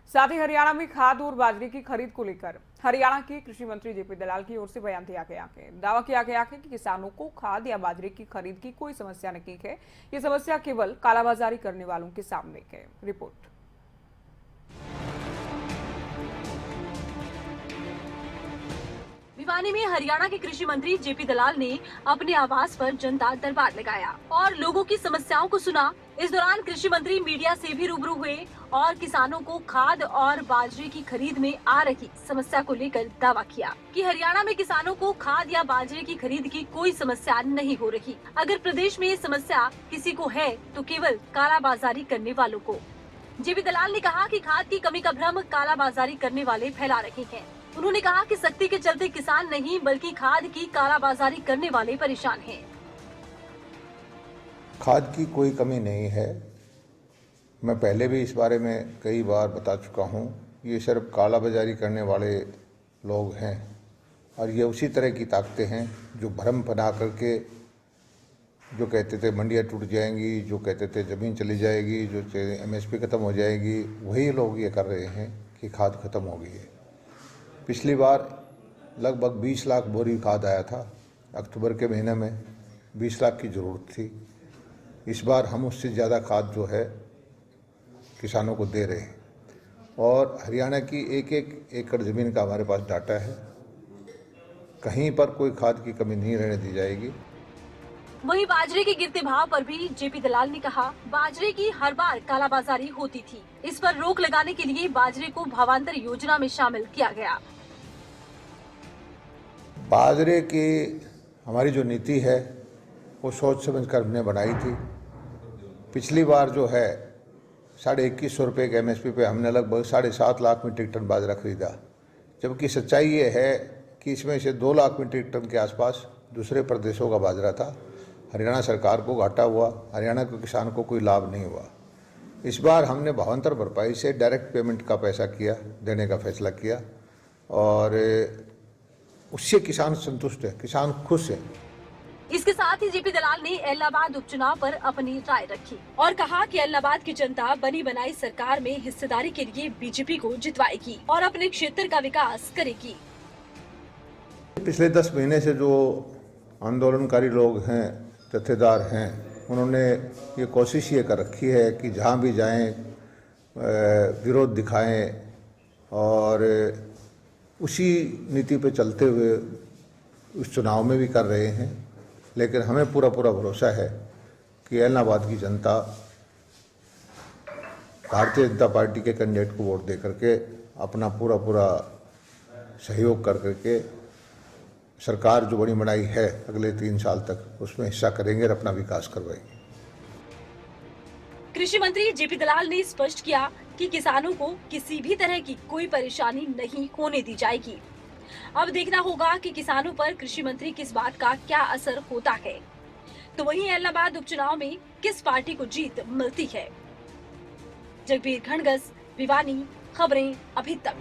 साथ ही हरियाणा में खाद और बाजरे की खरीद को लेकर हरियाणा के कृषि मंत्री जेपी दलाल की ओर से बयान दिया गया है। दावा किया गया है कि किसानों को खाद या बाजरे की खरीद की कोई समस्या नहीं है। ये समस्या केवल कालाबाजारी करने वालों के सामने है। रिपोर्ट। भिवानी में हरियाणा के कृषि मंत्री जेपी दलाल ने अपने आवास पर जनता दरबार लगाया और लोगों की समस्याओं को सुना। इस दौरान कृषि मंत्री मीडिया से भी रूबरू हुए और किसानों को खाद और बाजरे की खरीद में आ रही समस्या को लेकर दावा किया कि हरियाणा में किसानों को खाद या बाजरे की खरीद की कोई समस्या नहीं हो रही। अगर प्रदेश में ये समस्या किसी को है तो केवल कालाबाजारी करने वालों को। जेपी दलाल ने कहा कि खाद की कमी का भ्रम कालाबाजारी करने वाले फैला रहे हैं। उन्होंने कहा कि सख्ती के चलते किसान नहीं बल्कि खाद की कालाबाजारी करने वाले परेशान हैं। खाद की कोई कमी नहीं है। मैं पहले भी इस बारे में कई बार बता चुका हूँ। ये सिर्फ कालाबाजारी करने वाले लोग हैं और ये उसी तरह की ताकतें हैं जो भ्रम बना करके जो कहते थे मंडियाँ टूट जाएंगी, जो कहते थे ज़मीन चली जाएगी, जो MSP ख़त्म हो जाएगी, वही लोग ये कर रहे हैं कि खाद ख़त्म हो गई है। पिछली बार लगभग 20 लाख बोरी खाद आया था। अक्टूबर के महीने में 20 लाख की ज़रूरत थी। इस बार हम उससे ज़्यादा खाद जो है किसानों को दे रहे हैं और हरियाणा की एक एक एकड़ ज़मीन का हमारे पास डाटा है। कहीं पर कोई खाद की कमी नहीं रहने दी जाएगी। वहीं बाजरे के गिरते भाव पर भी जेपी दलाल ने कहा, बाजरे की हर बार कालाबाजारी होती थी। इस पर रोक लगाने के लिए बाजरे को भावांतर योजना में शामिल किया गया। बाजरे की हमारी जो नीति है वो सोच समझ कर हमने बनाई थी। पिछली बार जो है 2150 रुपये के MSP पे हमने लगभग 7.5 लाख मीट्रिक टन बाजरा खरीदा, जबकि सच्चाई ये है कि इसमें से 2 लाख मीट्रिक टन के आसपास दूसरे प्रदेशों का बाजरा था। हरियाणा सरकार को घाटा हुआ, हरियाणा के किसान को कोई लाभ नहीं हुआ। इस बार हमने भावांतर भरपाई से डायरेक्ट पेमेंट का पैसा देने का फैसला किया और उससे किसान संतुष्ट है, किसान खुश है। इसके साथ ही जेपी दलाल ने इलाहाबाद उपचुनाव पर अपनी राय रखी और कहा कि इलाहाबाद की जनता बनी बनाई सरकार में हिस्सेदारी के लिए बीजेपी को जितवाएगी और अपने क्षेत्र का विकास करेगी। पिछले 10 महीने से जो आंदोलनकारी लोग हैं, जत्थेदार हैं, उन्होंने ये कोशिश ये कर रखी है कि जहाँ भी जाएं विरोध दिखाएं और उसी नीति पे चलते हुए उस चुनाव में भी कर रहे हैं। लेकिन हमें पूरा भरोसा है कि इलाहाबाद की जनता भारतीय जनता पार्टी के कैंडिडेट को वोट दे करके अपना पूरा सहयोग कर करके सरकार जो बड़ी बनाई है अगले 3 साल तक उसमें हिस्सा करेंगे और अपना विकास करवाएंगे। कृषि मंत्री जेपी दलाल ने स्पष्ट किया कि किसानों को किसी भी तरह की कोई परेशानी नहीं होने दी जाएगी। अब देखना होगा कि किसानों पर कृषि मंत्री की इस बात का क्या असर होता है। तो वहीं इलाहाबाद उपचुनाव में किस पार्टी को जीत मिलती है। जगबीर खंडगस, भिवानी, खबरें अभी तक।